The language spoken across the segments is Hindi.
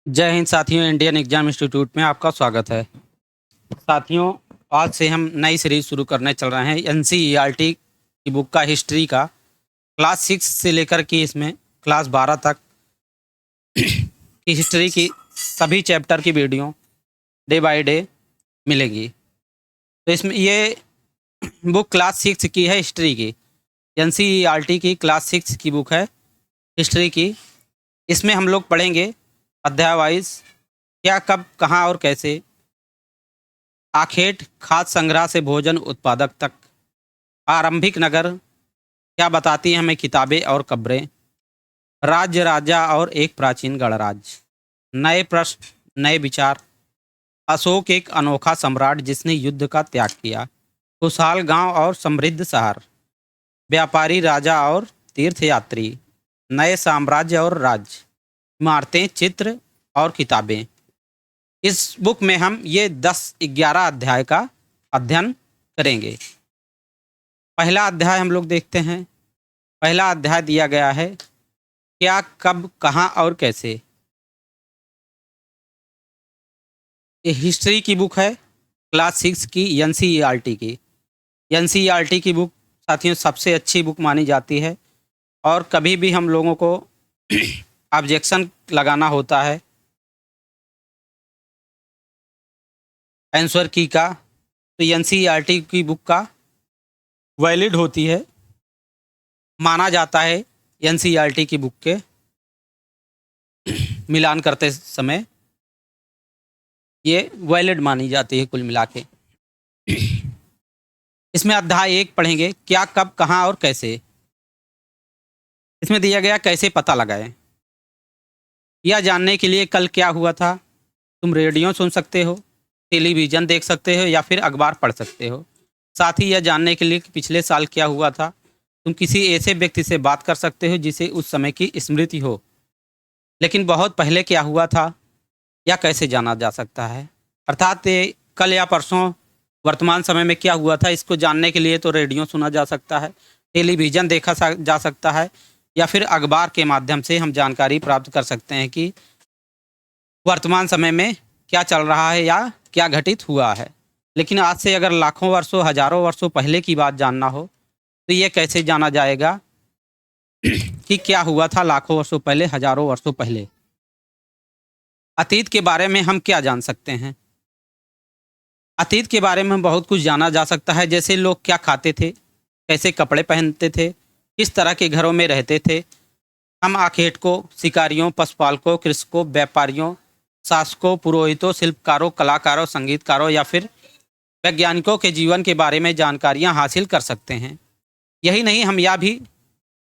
जय हिंद साथियों, इंडियन एग्जाम इंस्टीट्यूट में आपका स्वागत है। साथियों, आज से हम नई सीरीज शुरू करने चल रहे हैं एनसीईआरटी की बुक का हिस्ट्री का। क्लास 6 से लेकर के इसमें क्लास 12 तक की हिस्ट्री की सभी चैप्टर की वीडियो डे बाय डे मिलेगी। तो इसमें ये बुक क्लास 6 की है, हिस्ट्री की। एनसीईआरटी की क्लास 6 की बुक है हिस्ट्री की। इसमें हम लोग पढ़ेंगे अध्याय वाइज क्या, कब, कहाँ और कैसे। आखेट खाद्य संग्रह से भोजन उत्पादक तक। आरंभिक नगर क्या बताती हैं हमें किताबें और कब्रें। राज्य, राजा और एक प्राचीन गणराज्य। नए प्रश्न, नए विचार। अशोक एक अनोखा सम्राट जिसने युद्ध का त्याग किया। खुशहाल गांव और समृद्ध शहर। व्यापारी राजा और तीर्थयात्री। नए साम्राज्य और राज्य। इमारतें, चित्र और किताबें। इस बुक में हम ये 10-11 अध्याय का अध्ययन करेंगे। पहला अध्याय हम लोग देखते हैं। पहला अध्याय दिया गया है क्या, कब, कहाँ और कैसे। ये हिस्ट्री की बुक है, क्लास 6 की, एनसीईआरटी की। एनसीईआरटी की बुक साथियों सबसे अच्छी बुक मानी जाती है। और कभी भी हम लोगों को ऑब्जेक्शन लगाना होता है आंसर की का, तो एनसीईआरटी की बुक का वैलिड होती है, माना जाता है। एनसीईआरटी की बुक के मिलान करते समय ये वैलिड मानी जाती है कुल मिला के। इसमें अध्याय 1 पढ़ेंगे क्या, कब, कहाँ और कैसे। इसमें दिया गया कैसे पता लगाएं। यह जानने के लिए कल क्या हुआ था। तुम रेडियो सुन सकते हो, टेलीविज़न देख सकते हो या फिर अखबार पढ़ सकते हो। साथ ही यह जानने के लिए कि पिछले साल क्या हुआ था। तुम किसी ऐसे व्यक्ति से बात कर सकते हो जिसे उस समय की स्मृति हो। लेकिन बहुत पहले क्या हुआ था या कैसे जाना जा सकता है। अर्थात ये कल या परसों वर्तमान समय में क्या हुआ था, इसको जानने के लिए तो रेडियो सुना जा सकता है, टेलीविज़न देखा जा सकता है या फिर अखबार के माध्यम से हम जानकारी प्राप्त कर सकते हैं कि वर्तमान समय में क्या चल रहा है या क्या घटित हुआ है। लेकिन आज से अगर लाखों वर्षों, हजारों वर्षों पहले की बात जानना हो तो ये कैसे जाना जाएगा कि क्या हुआ था लाखों वर्षों पहले, हजारों वर्षों पहले। अतीत के बारे में हम क्या जान सकते हैं। अतीत के बारे में बहुत कुछ जाना जा सकता है, जैसे लोग क्या खाते थे, कैसे कपड़े पहनते थे, किस तरह के घरों में रहते थे। हम आखेटकों, शिकारियों, पशुपालकों, कृषकों, व्यापारियों, शासकों, पुरोहितों, शिल्पकारों, कलाकारों, संगीतकारों या फिर वैज्ञानिकों के जीवन के बारे में जानकारियां हासिल कर सकते हैं। यही नहीं, हम यह भी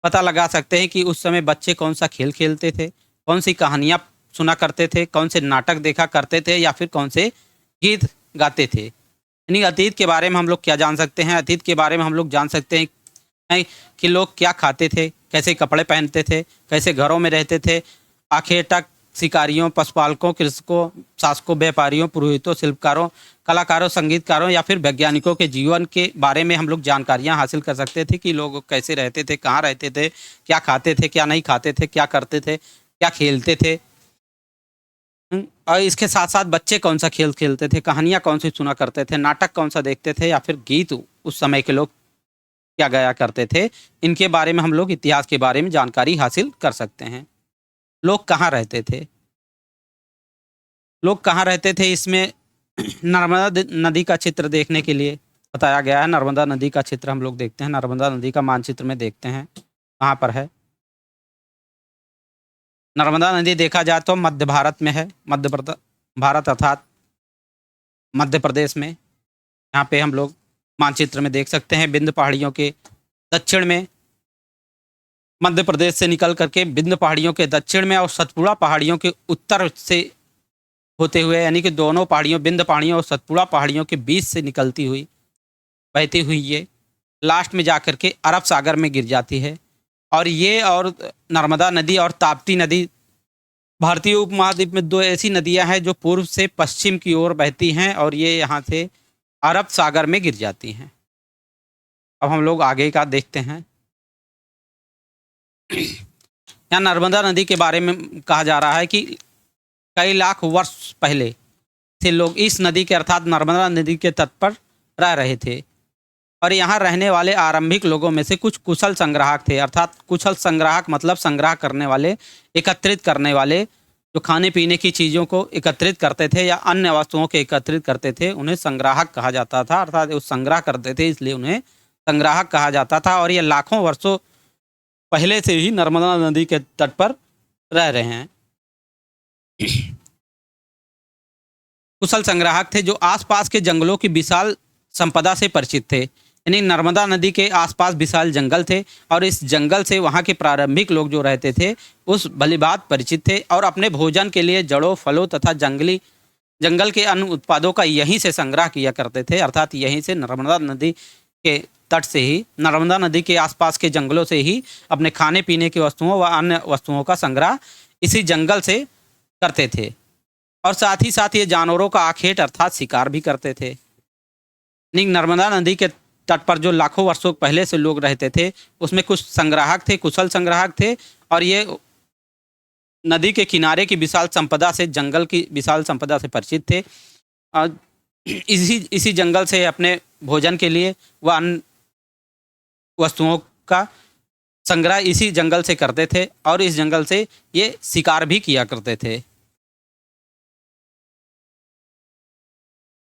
पता लगा सकते हैं कि उस समय बच्चे कौन सा खेल खेलते थे, कौन सी कहानियाँ सुना करते थे, कौन से नाटक देखा करते थे या फिर कौन से गीत गाते थे। यानी अतीत के बारे में हम लोग क्या जान सकते हैं। अतीत के बारे में हम लोग जान सकते हैं कि लोग क्या खाते थे, कैसे कपड़े पहनते थे, कैसे घरों में रहते थे। आखेटक, शिकारियों, पशुपालकों, कृषकों, शासकों, व्यापारियों, पुरोहितों, शिल्पकारों, कलाकारों, संगीतकारों या फिर वैज्ञानिकों के जीवन के बारे में हम लोग जानकारियां हासिल कर सकते थे कि लोग कैसे रहते थे, कहाँ रहते थे, क्या खाते थे, क्या नहीं खाते थे, क्या करते थे, क्या खेलते थे। और इसके साथ साथ बच्चे कौन सा खेल खेलते थे, कहानियाँ कौन सी सुना करते थे, नाटक कौन सा देखते थे या फिर गीत उस समय के लोग क्या गाया करते थे। इनके बारे में हम लोग इतिहास के बारे में जानकारी हासिल कर सकते हैं। लोग कहाँ रहते थे। लोग कहाँ रहते थे इसमें नर्मदा नदी का चित्र देखने के लिए बताया गया है। नर्मदा नदी का चित्र हम लोग देखते हैं, नर्मदा नदी का मानचित्र में देखते हैं कहाँ पर है। नर्मदा नदी देखा जाए तो मध्य भारत में है, मध्य भारत अर्थात मध्य प्रदेश में। यहाँ पे हम लोग मानचित्र में देख सकते हैं विंध्य पहाड़ियों के दक्षिण में, मध्य प्रदेश से निकल करके विंध्य पहाड़ियों के दक्षिण में और सतपुड़ा पहाड़ियों के उत्तर से होते हुए, यानी कि दोनों पहाड़ियों, विंध्य पहाड़ियों और सतपुड़ा पहाड़ियों के बीच से निकलती हुई, बहती हुई ये लास्ट में जाकर के अरब सागर में गिर जाती है। और ये और नर्मदा नदी और ताप्ती नदी भारतीय उपमहाद्वीप में दो ऐसी नदियां हैं जो पूर्व से पश्चिम की ओर बहती हैं और ये यहाँ से अरब सागर में गिर जाती हैं। अब हम लोग आगे का देखते हैं। यहाँ नर्मदा नदी के बारे में कहा जा रहा है कि कई लाख वर्ष पहले से लोग इस नदी के अर्थात नर्मदा नदी के तट पर रह रहे थे और यहाँ रहने वाले आरंभिक लोगों में से कुछ कुशल संग्राहक थे। अर्थात कुशल संग्राहक मतलब संग्रह करने वाले, एकत्रित करने वाले, जो खाने पीने की चीज़ों को एकत्रित करते थे या अन्य वस्तुओं को एकत्रित करते थे, उन्हें संग्राहक कहा जाता था। अर्थात वो संग्रह करते थे इसलिए उन्हें संग्राहक कहा जाता था। और ये लाखों वर्षों पहले से ही नर्मदा नदी के तट पर रह रहे हैं। कुशल संग्राहक थे जो आसपास के जंगलों की विशाल संपदा से परिचित थे। यानी नर्मदा नदी के आसपास विशाल जंगल थे और इस जंगल से वहाँ के प्रारंभिक लोग जो रहते थे उस भलीभांति परिचित थे और अपने भोजन के लिए जड़ों, फलों तथा जंगल के अन्य उत्पादों का यहीं से संग्रह किया करते थे। अर्थात यहीं से नर्मदा नदी के तट से ही, नर्मदा नदी के आसपास के जंगलों से ही अपने खाने पीने की वस्तुओं व अन्य वस्तुओं का संग्रह इसी जंगल से करते थे। और साथ ही साथ ये जानवरों का आखेट अर्थात शिकार भी करते थे। नर्मदा नदी के तट पर जो लाखों वर्षों पहले से लोग रहते थे उसमें कुछ संग्राहक थे, कुशल संग्राहक थे और ये नदी के किनारे की विशाल संपदा से, जंगल की विशाल संपदा से परिचित थे और इसी जंगल से अपने भोजन के लिए व अन्य वस्तुओं का संग्रह इसी जंगल से करते थे और इस जंगल से ये शिकार भी किया करते थे।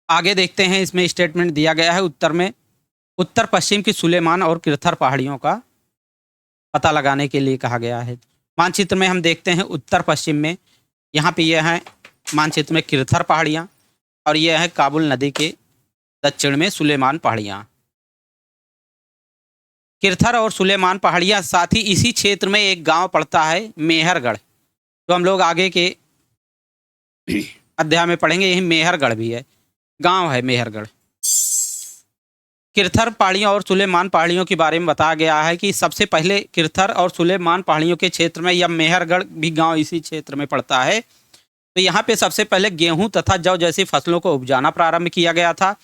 आगे देखते हैं, इसमें स्टेटमेंट दिया गया है उत्तर पश्चिम की सुलेमान और किरथर पहाड़ियों का पता लगाने के लिए कहा गया है। मानचित्र में हम देखते हैं उत्तर पश्चिम में, यहाँ पे यह है मानचित्र में किरथर पहाड़ियाँ और यह है काबुल नदी के दक्षिण में सुलेमान पहाड़ियाँ। किरथर और सुलेमान पहाड़ियाँ, साथ ही इसी क्षेत्र में एक गांव पड़ता है मेहरगढ़, जो हम लोग आगे के अध्याय में पढ़ेंगे। यही मेहरगढ़ भी है, गांव है मेहरगढ़। किरथर पहाड़ियों और सुलेमान पहाड़ियों के बारे में बताया गया है कि सबसे पहले किरथर और सुलेमान पहाड़ियों के क्षेत्र में, या मेहरगढ़ भी गांव इसी क्षेत्र में पड़ता है, तो यहाँ पे सबसे पहले गेहूं तथा जौ जैसी फसलों को उपजाना प्रारंभ किया गया था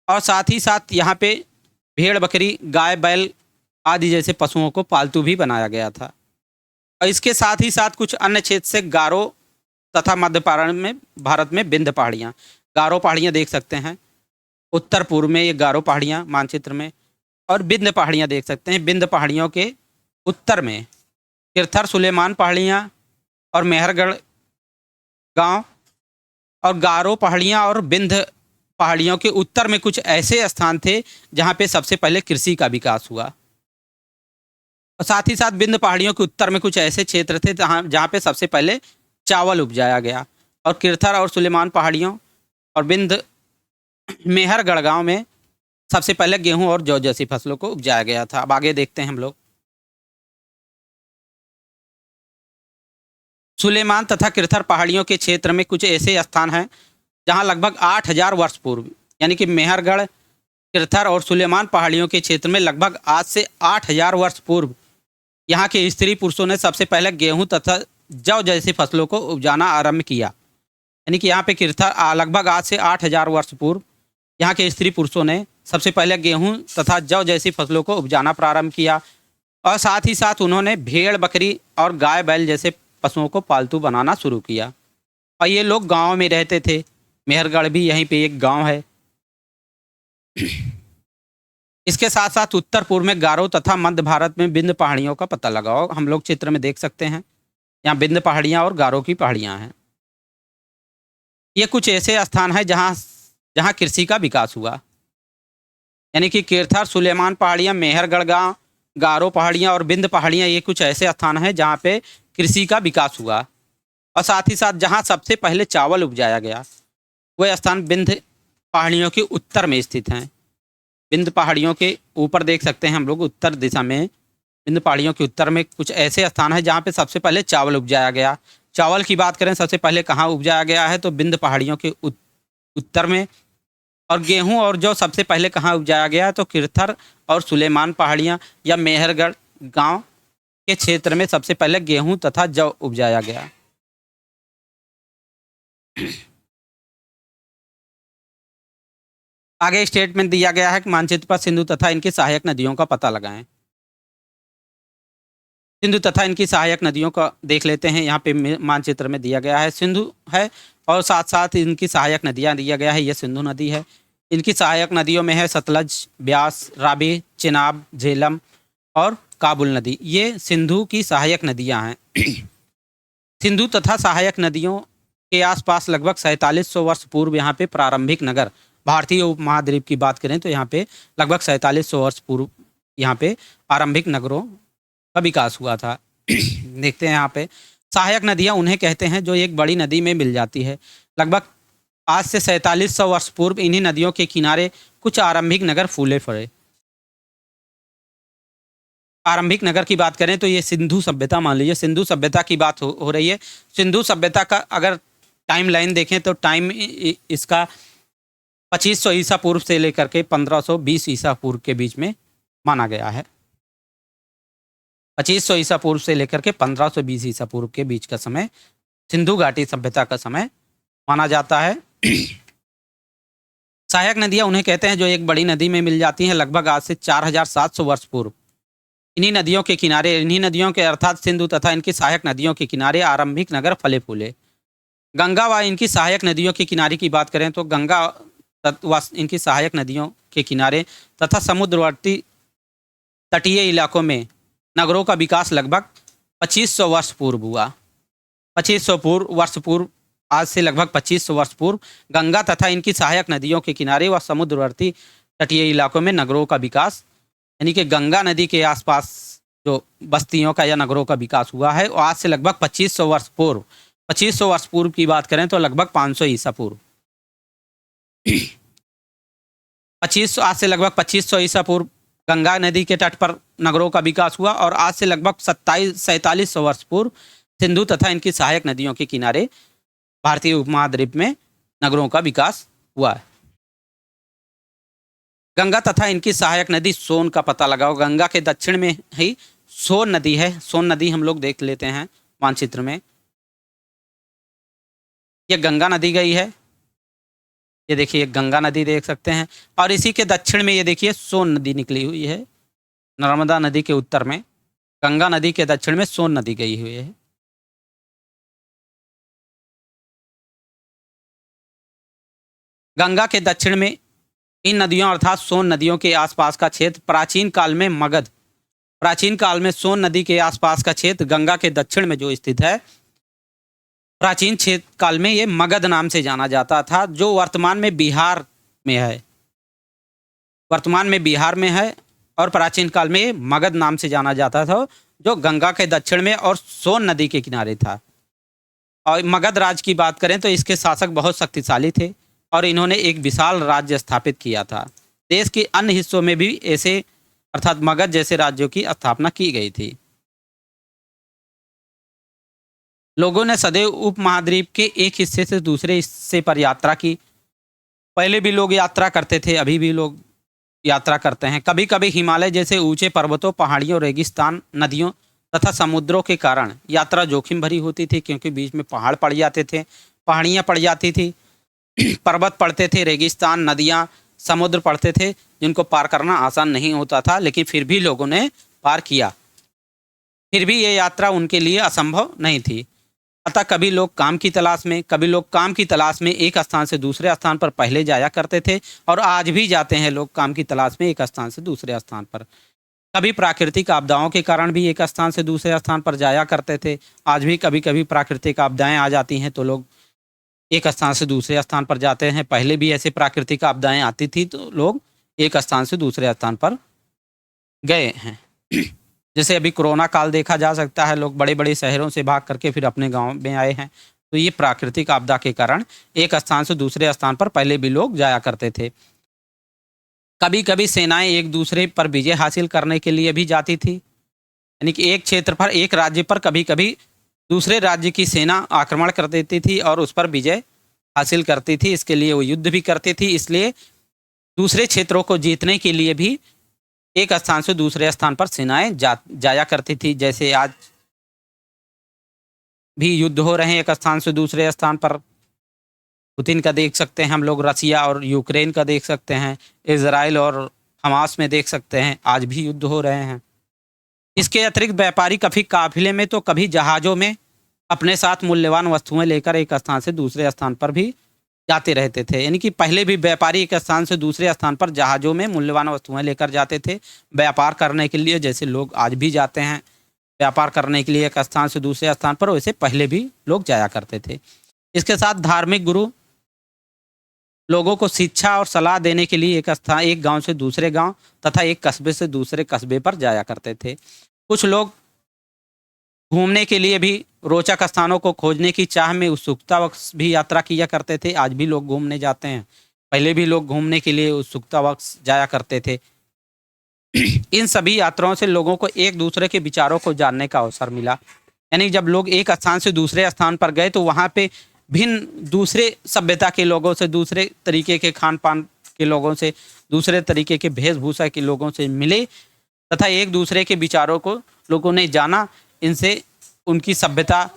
और साथ ही साथ यहाँ पे भेड़, बकरी, गाय, बैल आदि जैसे पशुओं को पालतू भी बनाया गया था। और इसके साथ ही साथ कुछ अन्य क्षेत्र से गारो तथा मध्य भारत में विंध्य पहाड़ियाँ, गारो पहाड़ियाँ देख सकते हैं उत्तर पूर्व में, ये गारो पहाड़ियाँ मानचित्र में, और विंध्य पहाड़ियाँ देख सकते हैं विंध्य पहाड़ियों के उत्तर में किरथर, सुलेमान पहाड़ियाँ और मेहरगढ़ गांव, और गारो पहाड़ियाँ और विंध्य पहाड़ियों के उत्तर में कुछ ऐसे स्थान थे जहाँ पे सबसे पहले कृषि का विकास हुआ। और साथ ही साथ विंध्य पहाड़ियों के उत्तर में कुछ ऐसे क्षेत्र थे जहाँ पे सबसे पहले चावल उपजाया गया। और किरथर और सुलेमान पहाड़ियों और विंध्य मेहरगढ़ गांव में सबसे पहले गेहूं और जौ जैसी फसलों को उपजाया गया था। अब आगे देखते हैं हम लोग। सुलेमान तथा किरथर पहाड़ियों के क्षेत्र में कुछ ऐसे स्थान हैं जहां लगभग 8000 वर्ष पूर्व, यानी कि मेहरगढ़, किरथर और सुलेमान पहाड़ियों के क्षेत्र में लगभग आज से 8000 वर्ष पूर्व यहाँ के स्त्री पुरुषों ने सबसे पहले गेहूं तथा जौ जैसी फसलों को उपजाना आरंभ किया। यानी कि यहाँ पे किरथर लगभग आज से 8000 वर्ष पूर्व यहाँ के स्त्री पुरुषों ने सबसे पहले गेहूं तथा जौ जैसी फसलों को उपजाना प्रारंभ किया और साथ ही साथ उन्होंने भेड़, बकरी और गाय, बैल जैसे पशुओं को पालतू बनाना शुरू किया। और ये लोग गाँव में रहते थे। मेहरगढ़ भी यहीं पे एक गांव है। इसके साथ साथ उत्तर पूर्व में गारो तथा मध्य भारत में विंध्य पहाड़ियों का पता लगाओ। हम लोग चित्र में देख सकते हैं, यहाँ विंध्य पहाड़ियाँ और गारो की पहाड़ियाँ हैं। ये कुछ ऐसे स्थान हैं जहाँ कृषि का विकास हुआ। यानी कि किरथर, सुलेमान पहाड़ियाँ, मेहरगढ़ गांव, गारो पहाड़ियाँ और विंध्य पहाड़ियाँ, ये कुछ ऐसे स्थान हैं जहाँ पे कृषि का विकास हुआ। और साथ ही साथ जहाँ सबसे पहले चावल उपजाया गया वह स्थान विंध्य पहाड़ियों के उत्तर में स्थित हैं। विंध्य पहाड़ियों के ऊपर देख सकते हैं हम लोग, उत्तर दिशा में विंध्य पहाड़ियों के उत्तर में कुछ ऐसे स्थान हैं जहाँ पे सबसे पहले चावल उपजाया गया। चावल की बात करें सबसे पहले कहाँ उपजाया गया है, तो विंध्य पहाड़ियों के उत्तर में। और गेहूं और जौ सबसे पहले कहाँ उपजाया गया है, तो किरथर और सुलेमान पहाड़ियाँ या मेहरगढ़ गांव के क्षेत्र में सबसे पहले गेहूं तथा जौ उपजाया गया। आगे स्टेटमेंट दिया गया है कि मानचित्र पर सिंधु तथा इनकी सहायक नदियों का पता लगाएं। सिंधु तथा इनकी सहायक नदियों का देख लेते हैं। यहाँ पे मानचित्र में दिया गया है सिंधु है, और साथ साथ इनकी सहायक नदियाँ दिया गया है। यह सिंधु नदी है। इनकी सहायक नदियों में है सतलज, ब्यास, रावी, चेनाब, झेलम और काबुल नदी। ये सिंधु की सहायक नदियाँ हैं। सिंधु तथा सहायक नदियों के आसपास लगभग 4700 वर्ष पूर्व यहाँ पे प्रारंभिक नगर, भारतीय उपमहाद्वीप की बात करें तो यहाँ पे लगभग 4700 वर्ष पूर्व यहाँ पे आरंभिक नगरों का विकास हुआ था। देखते हैं यहाँ पे सहायक नदियाँ उन्हें कहते हैं जो एक बड़ी नदी में मिल जाती है। लगभग आज से 4700 वर्ष पूर्व इन्हीं नदियों के किनारे कुछ आरंभिक नगर फूले फले। आरंभिक नगर की बात करें तो ये सिंधु सभ्यता, मान लीजिए सिंधु सभ्यता की बात हो रही है। सिंधु सभ्यता का अगर टाइम लाइन देखें तो टाइम इसका 2500 ईसा पूर्व से लेकर के 1520 ईसा पूर्व के बीच में माना गया है। 2500 ईसा पूर्व से लेकर के 1520 ईसा पूर्व के बीच का समय सिंधु घाटी सभ्यता का समय माना जाता है। सहायक नदियां उन्हें कहते हैं जो एक बड़ी नदी में मिल जाती हैं। लगभग आज से 4700 वर्ष पूर्व इन्हीं नदियों के किनारे, इन्हीं नदियों के अर्थात सिंधु तथा इनकी सहायक नदियों के किनारे आरंभिक नगर फले फूले। गंगा व इनकी सहायक नदियों के किनारे की बात करें तो गंगा व इनकी सहायक नदियों के किनारे तथा समुद्रवर्ती तटीय इलाकों में नगरों का विकास लगभग 2500 वर्ष पूर्व हुआ। 2500 वर्ष पूर्व, आज से लगभग 2500 वर्ष पूर्व गंगा तथा इनकी सहायक नदियों के किनारे व समुद्रवर्ती तटीय इलाकों में नगरों का विकास, यानी कि गंगा नदी के आसपास जो बस्तियों का या नगरों का विकास हुआ है। और आज से लगभग 2500 वर्ष पूर्व, 2500 वर्ष पूर्व की बात करें तो लगभग 500 ईसा पूर्व 2500, आज से लगभग 2500 ईसा पूर्व गंगा नदी के तट पर नगरों का विकास हुआ। और आज से लगभग 4700 वर्ष पूर्व सिंधु तथा इनकी सहायक नदियों के किनारे भारतीय उपमहाद्वीप में नगरों का विकास हुआ है। गंगा तथा इनकी सहायक नदी सोन का पता लगाओ। गंगा के दक्षिण में ही सोन नदी है। सोन नदी हम लोग देख लेते हैं मानचित्र में। यह गंगा नदी गई है, ये देखिए गंगा नदी देख सकते हैं। और इसी के दक्षिण में ये देखिए सोन नदी निकली हुई है। नर्मदा नदी के उत्तर में गंगा नदी के दक्षिण में सोन नदी गई हुई है। गंगा के दक्षिण में इन नदियों अर्थात सोन नदियों के आसपास का क्षेत्र प्राचीन काल में मगध, प्राचीन काल में सोन नदी के आसपास का क्षेत्र गंगा के दक्षिण में जो स्थित है, प्राचीन क्षेत्र काल में ये मगध नाम से जाना जाता था, जो वर्तमान में बिहार में है। वर्तमान में बिहार में है और प्राचीन काल में ये मगध नाम से जाना जाता था, जो गंगा के दक्षिण में और सोन नदी के किनारे था। और मगध राज्य की बात करें तो इसके शासक बहुत शक्तिशाली थे और इन्होंने एक विशाल राज्य स्थापित किया था। देश के अन्य हिस्सों में भी ऐसे अर्थात मगध जैसे राज्यों की स्थापना की गई थी। लोगों ने सदैव उपमहाद्वीप के एक हिस्से से दूसरे हिस्से पर यात्रा की। पहले भी लोग यात्रा करते थे, अभी भी लोग यात्रा करते हैं। कभी कभी हिमालय जैसे ऊंचे पर्वतों, पहाड़ियों, रेगिस्तान, नदियों तथा समुद्रों के कारण यात्रा जोखिम भरी होती थी, क्योंकि बीच में पहाड़ पड़ जाते थे, पहाड़ियाँ पड़ जाती थी, पर्वत पड़ते थे, रेगिस्तान, नदियाँ, समुद्र पड़ते थे, जिनको पार करना आसान नहीं होता था। लेकिन फिर भी लोगों ने पार किया। फिर भी ये यात्रा उनके लिए असंभव नहीं थी। अतः कभी लोग काम की तलाश में एक स्थान से दूसरे स्थान पर पहले जाया करते थे, और आज भी जाते हैं लोग काम की तलाश में एक स्थान से दूसरे स्थान पर। कभी प्राकृतिक आपदाओं के कारण भी एक स्थान से दूसरे स्थान पर जाया करते थे। आज भी कभी कभी प्राकृतिक आपदाएं आ जाती हैं तो लोग एक स्थान से दूसरे स्थान पर जाते हैं। पहले भी ऐसे प्राकृतिक आपदाएं आती थी तो लोग एक स्थान से दूसरे स्थान पर गए हैं। जैसे अभी कोरोना काल देखा जा सकता है, लोग बड़े बड़े शहरों से भाग करके फिर अपने गांव में आए हैं। तो ये प्राकृतिक आपदा के कारण एक स्थान से दूसरे स्थान पर पहले भी लोग जाया करते थे। कभी कभी सेनाएं एक दूसरे पर विजय हासिल करने के लिए भी जाती थी, यानी कि एक क्षेत्र पर, एक राज्य पर कभी कभी दूसरे राज्य की सेना आक्रमण कर देती थी और उस पर विजय हासिल करती थी। इसके लिए वो युद्ध भी करती थी। इसलिए दूसरे क्षेत्रों को जीतने के लिए भी एक स्थान से दूसरे स्थान पर सेनाएं जाया करती थी। जैसे आज भी युद्ध हो रहे हैं एक स्थान से दूसरे स्थान पर। पुतिन का देख सकते हैं हम लोग, रसिया और यूक्रेन का देख सकते हैं, इजराइल और हमास में देख सकते हैं, आज भी युद्ध हो रहे हैं। इसके अतिरिक्त व्यापारी कभी काफिले में तो कभी जहाज़ों में अपने साथ मूल्यवान वस्तुएं लेकर एक स्थान से दूसरे स्थान पर भी जाते रहते थे। यानी कि पहले भी व्यापारी एक स्थान से दूसरे स्थान पर जहाज़ों में मूल्यवान वस्तुएं लेकर जाते थे व्यापार करने के लिए, जैसे लोग आज भी जाते हैं व्यापार करने के लिए एक स्थान से दूसरे स्थान पर, वैसे पहले भी लोग जाया करते थे। इसके साथ धार्मिक गुरु लोगों को शिक्षा और सलाह देने के लिए एक गांव से दूसरे गांव तथा एक कस्बे से दूसरे कस्बे पर जाया करते थे। कुछ लोग घूमने के लिए भी रोचक स्थानों को खोजने की चाह में उत्सुकतावश भी यात्रा किया करते थे। आज भी लोग घूमने जाते हैं, पहले भी लोग घूमने के लिए उत्सुकतावश जाया करते थे। इन सभी यात्राओं से लोगों को एक दूसरे के विचारों को जानने का अवसर मिला। यानी जब लोग एक स्थान से दूसरे स्थान पर गए तो वहाँ पे भिन्न दूसरे सभ्यता के लोगों से, दूसरे तरीके के खान पान के लोगों से, दूसरे तरीके के वेशभूषा के लोगों से मिले तथा एक दूसरे के विचारों को लोगों ने जाना। इनसे उनकी सभ्यता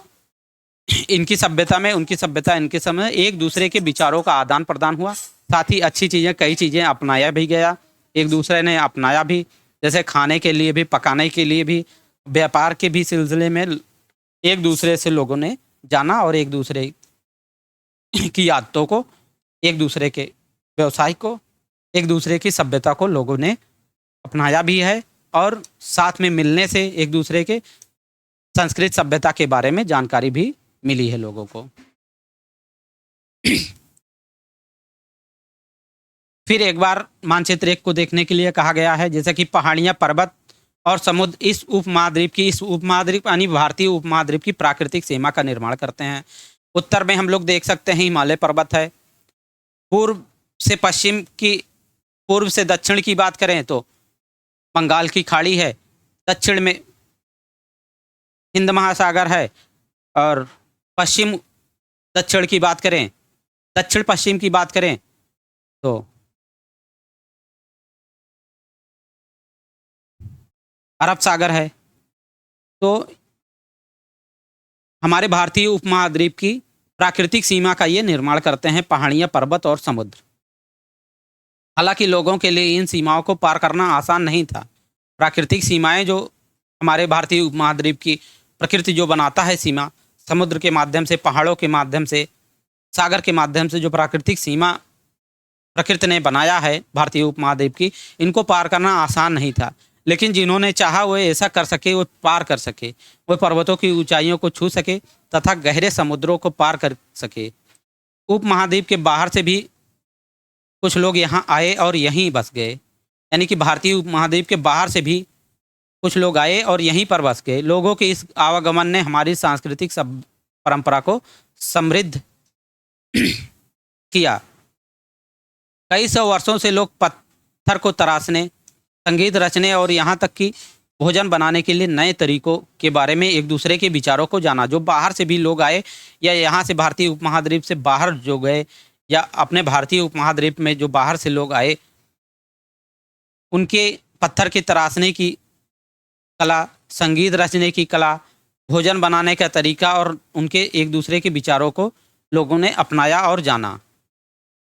इनकी सभ्यता इनके समय एक दूसरे के विचारों का आदान प्रदान हुआ। साथ ही अच्छी चीज़ें, कई चीज़ें अपनाया भी गया, एक दूसरे ने अपनाया भी, जैसे खाने के लिए भी, पकाने के लिए भी, व्यापार के भी सिलसिले में एक दूसरे से लोगों ने जाना और एक दूसरे की आदतों को, एक दूसरे के व्यवसाय को, एक दूसरे की सभ्यता को लोगों ने अपनाया भी है और साथ में मिलने से एक दूसरे के संस्कृत सभ्यता के बारे में जानकारी भी मिली है लोगों को। फिर एक बार मानचित्र 1 को देखने के लिए कहा गया है, जैसे कि पहाड़ियाँ, पर्वत और समुद्र इस उपमहाद्वीप यानी भारतीय उपमहाद्वीप की प्राकृतिक सीमा का निर्माण करते हैं। उत्तर में हम लोग देख सकते हैं हिमालय पर्वत है। पूर्व से दक्षिण की बात करें तो बंगाल की खाड़ी है, दक्षिण में हिंद महासागर है और दक्षिण पश्चिम की बात करें तो अरब सागर है। तो हमारे भारतीय उपमहाद्वीप की प्राकृतिक सीमा का ये निर्माण करते हैं पहाड़ियाँ, पर्वत और समुद्र। हालांकि लोगों के लिए इन सीमाओं को पार करना आसान नहीं था। प्राकृतिक सीमाएं जो हमारे भारतीय उपमहाद्वीप की प्रकृति जो बनाता है सीमा, समुद्र के माध्यम से, पहाड़ों के माध्यम से, सागर के माध्यम से जो प्राकृतिक सीमा प्रकृति ने बनाया है भारतीय उपमहाद्वीप की, इनको पार करना आसान नहीं था। लेकिन जिन्होंने चाहा वो ऐसा कर सके, वो पार कर सके, वो पर्वतों की ऊंचाइयों को छू सके तथा गहरे समुद्रों को पार कर सके। उपमहाद्वीप के बाहर से भी कुछ लोग यहाँ आए और यहीं बस गए। यानी कि भारतीय उपमहाद्वीप के बाहर से भी कुछ लोग आए और यहीं पर बस गए। लोगों के इस आवागमन ने हमारी सांस्कृतिक परंपरा को समृद्ध किया। कई सौ वर्षों से लोग पत्थर को तराशने, संगीत रचने और यहाँ तक कि भोजन बनाने के लिए नए तरीकों के बारे में एक दूसरे के विचारों को जाना। जो बाहर से भी लोग आए या यहाँ से भारतीय उपमहाद्वीप से बाहर जो गए या अपने भारतीय उपमहाद्वीप में जो बाहर से लोग आए, उनके पत्थर के तराशने की कला, संगीत रचने की कला, भोजन बनाने का तरीका और उनके एक दूसरे के विचारों को लोगों ने अपनाया और जाना।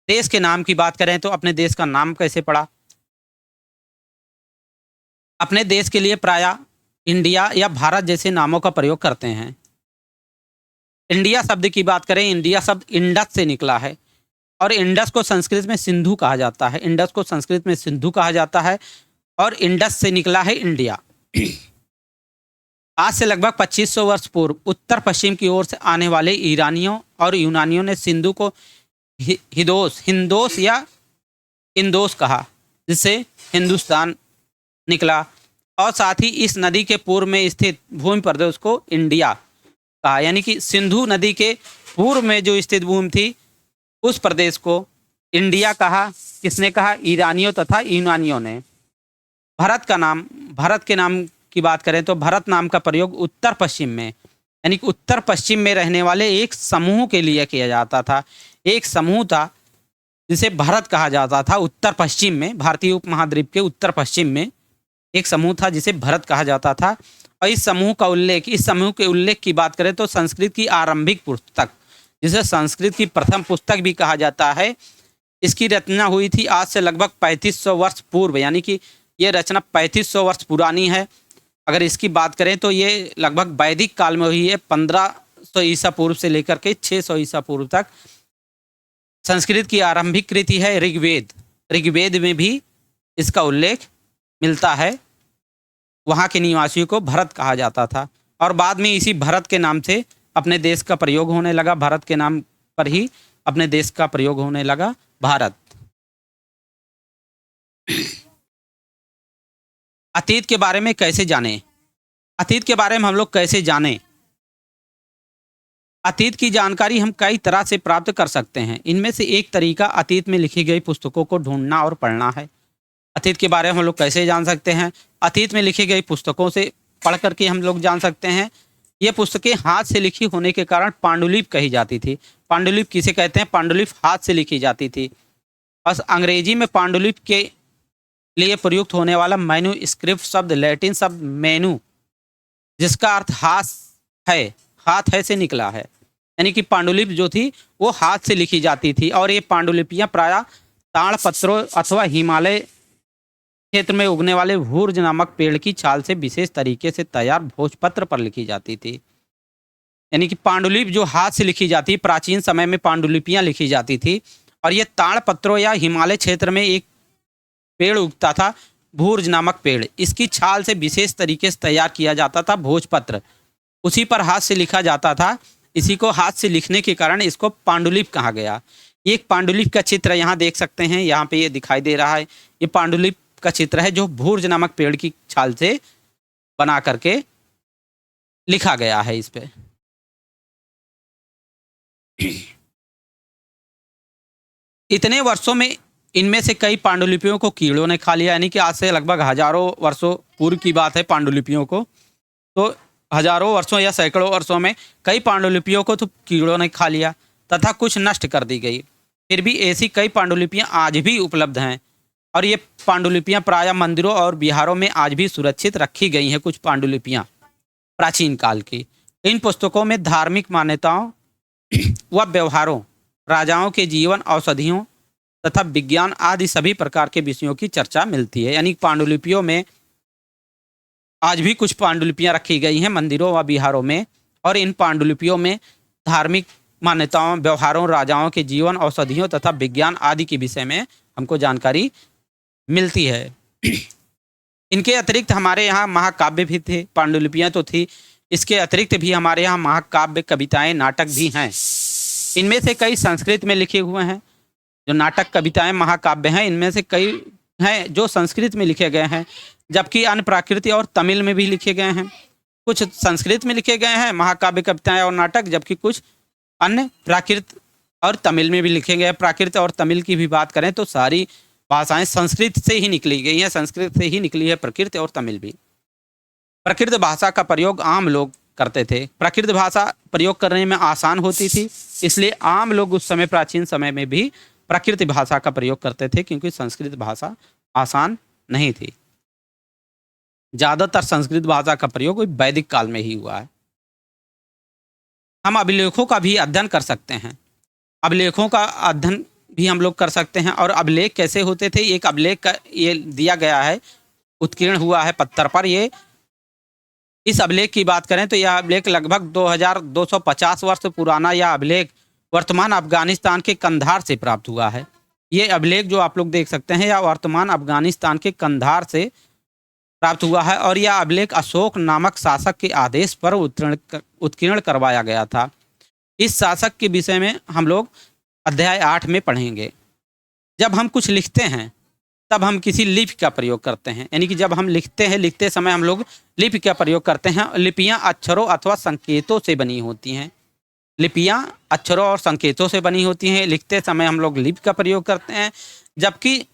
देश के नाम की बात करें तो अपने देश का नाम कैसे पड़ा? अपने देश के लिए प्रायः इंडिया या भारत जैसे नामों का प्रयोग करते हैं। इंडिया शब्द की बात करें, इंडिया शब्द इंडस से निकला है और इंडस को संस्कृत में सिंधु कहा जाता है। इंडस को संस्कृत में सिंधु कहा जाता है और इंडस से निकला है इंडिया। आज से लगभग 2500 वर्ष पूर्व उत्तर पश्चिम की ओर से आने वाले ईरानियों और यूनानियों ने सिंधु को हिंदोस या इंदोस कहा, जिससे हिंदुस्तान निकला। और साथ ही इस नदी के पूर्व में स्थित भूमि प्रदेश को इंडिया कहा। यानी कि सिंधु नदी के पूर्व में जो स्थित भूमि थी उस प्रदेश को इंडिया कहा। किसने कहा? ईरानियों तथा यूनानियों ने। भारत के नाम की बात करें तो भारत नाम का प्रयोग उत्तर पश्चिम में, यानी कि उत्तर पश्चिम में रहने वाले एक समूह के लिए किया जाता था। एक समूह था जिसे भारत कहा जाता था। उत्तर पश्चिम में, भारतीय उपमहाद्वीप के उत्तर पश्चिम में एक समूह था जिसे भारत कहा जाता था। और इस समूह के उल्लेख की बात करें तो संस्कृत की आरंभिक पुस्तक, जिसे संस्कृत की प्रथम पुस्तक भी कहा जाता है, इसकी रचना हुई थी आज से लगभग 3500 वर्ष पूर्व। यानी कि ये रचना 3500 वर्ष पुरानी है। अगर इसकी बात करें तो ये लगभग वैदिक काल में हुई है, 1500 ईसा पूर्व से लेकर के 600 ईसा पूर्व तक। संस्कृत की आरंभिक कृति है ऋग्वेद। ऋग्वेद में भी इसका उल्लेख मिलता है। वहाँ के निवासियों को भरत कहा जाता था और बाद में इसी भरत के नाम से अपने देश का प्रयोग होने लगा। भारत के नाम पर ही अपने देश का प्रयोग होने लगा, भारत। अतीत के बारे में कैसे जानें? अतीत के बारे में हम लोग कैसे जानें? अतीत की जानकारी हम कई तरह से प्राप्त कर सकते हैं। इनमें से एक तरीका अतीत में लिखी गई पुस्तकों को ढूंढना और पढ़ना है। अतीत के बारे में हम लोग कैसे जान सकते हैं? अतीत में लिखी गई पुस्तकों से पढ़ करके हम लोग जान सकते हैं। ये पुस्तकें हाथ से लिखी होने के कारण पांडुलिपि कही जाती थी। पांडुलिपि किसे कहते हैं? पांडुलिपि हाथ से लिखी जाती थी। और अंग्रेजी में पांडुलिपि के लिए प्रयुक्त होने वाला मैन्यू स्क्रिप्ट शब्द लैटिन शब्द मेनू, जिसका अर्थ हाथ है से निकला है। यानी कि पांडुलिपि जो थी वो हाथ से लिखी जाती थी और ये पांडुलिपियाँ प्रायः ताड़पत्रों अथवा हिमालय क्षेत्र में उगने वाले भूर्ज नामक पेड़ की छाल से विशेष तरीके से तैयार भोजपत्र पर लिखी जाती थी। यानी कि पांडुलिपि जो हाथ से लिखी जाती, प्राचीन समय में पांडुलिपियाँ लिखी जाती थी और ये ताड़पत्रों या हिमालय क्षेत्र में एक पेड़ उगता था, भूर्ज नामक पेड़। इसकी छाल से विशेष तरीके से तैयार किया जाता था भोजपत्र, उसी पर हाथ से लिखा जाता था। इसी को हाथ से लिखने के कारण इसको पांडुलिपि कहा गया। एक पांडुलिपि का चित्र यहाँ देख सकते हैं, यहाँ पे ये दिखाई दे रहा है। ये पांडुलिपि का चित्र है जो भूर्ज नामक पेड़ की छाल से बना करके लिखा गया है इस पे। इतने वर्षों में इनमें से कई पांडुलिपियों को कीड़ों ने खा लिया। यानी कि आज से लगभग हजारों वर्षों पूर्व की बात है पांडुलिपियों को। तो हजारों वर्षों या सैकड़ों वर्षों में कई पांडुलिपियों को तो कीड़ों ने खा लिया तथा कुछ नष्ट कर दी गई। फिर भी ऐसी कई पांडुलिपियाँ आज भी उपलब्ध हैं और ये पांडुलिपियाँ प्रायः मंदिरों और विहारों में आज भी सुरक्षित रखी गई हैं। कुछ पांडुलिपियाँ प्राचीन काल की। इन पुस्तकों में धार्मिक मान्यताओं व व्यवहारों, राजाओं के जीवन, औषधियों तथा विज्ञान आदि सभी प्रकार के विषयों की चर्चा मिलती है। यानी पांडुलिपियों में आज भी कुछ पांडुलिपियाँ रखी गई हैं मंदिरों व विहारों में और इन पांडुलिपियों में धार्मिक मान्यताओं, व्यवहारों, राजाओं के जीवन, औषधियों तथा विज्ञान आदि के विषय में हमको जानकारी मिलती है। इनके अतिरिक्त हमारे यहाँ महाकाव्य भी थे। पांडुलिपियाँ तो थी, इसके अतिरिक्त भी हमारे यहाँ महाकाव्य, कविताएं, नाटक भी हैं। इनमें से कई संस्कृत में लिखे हुए हैं। जो नाटक, कविताएं, महाकाव्य हैं, इनमें से कई हैं जो संस्कृत में लिखे गए हैं, जबकि अन्य प्राकृत और तमिल में भी लिखे गए हैं। कुछ संस्कृत में लिखे गए हैं महाकाव्य, कविताएं और नाटक, जबकि कुछ अन्य प्राकृत और तमिल में भी लिखे गए हैं। प्राकृत और तमिल की भी बात करें तो सारी भाषाएं संस्कृत से ही निकली गई हैं। संस्कृत से ही निकली है प्राकृत और तमिल भी। प्राकृत भाषा का प्रयोग आम लोग करते थे। प्राकृत भाषा प्रयोग करने में आसान होती थी, इसलिए आम लोग उस समय, प्राचीन समय में भी प्राकृत भाषा का प्रयोग करते थे, क्योंकि संस्कृत भाषा आसान नहीं थी। ज़्यादातर संस्कृत भाषा का प्रयोग वैदिक काल में ही हुआ है। हम अभिलेखों का भी अध्ययन कर सकते हैं। अभिलेखों का अध्ययन भी हम लोग कर सकते हैं। और अभिलेख कैसे होते थे? एक अभिलेख का ये दिया गया है, उत्कीर्ण हुआ है पत्थर पर। ये इस अभिलेख की बात करें तो यह अभिलेख लगभग 2250 वर्ष पुराना यह अभिलेख वर्तमान अफगानिस्तान के कंधार से प्राप्त हुआ है। ये अभिलेख जो आप लोग देख सकते हैं, यह वर्तमान अफगानिस्तान के कंधार से प्राप्त हुआ है और यह अभिलेख अशोक नामक शासक के आदेश पर उत्कीर्ण करवाया गया था। इस शासक के विषय में हम लोग अध्याय 8 में पढ़ेंगे। जब हम कुछ लिखते हैं तब हम किसी लिपि का प्रयोग करते हैं। यानी कि जब हम लिखते हैं, लिखते समय हम लोग लिपि का प्रयोग करते हैं। लिपियाँ अक्षरों अथवा संकेतों से बनी होती हैं। लिपियाँ अक्षरों और संकेतों से बनी होती हैं। लिखते समय हम लोग लिपि का प्रयोग करते हैं, जबकि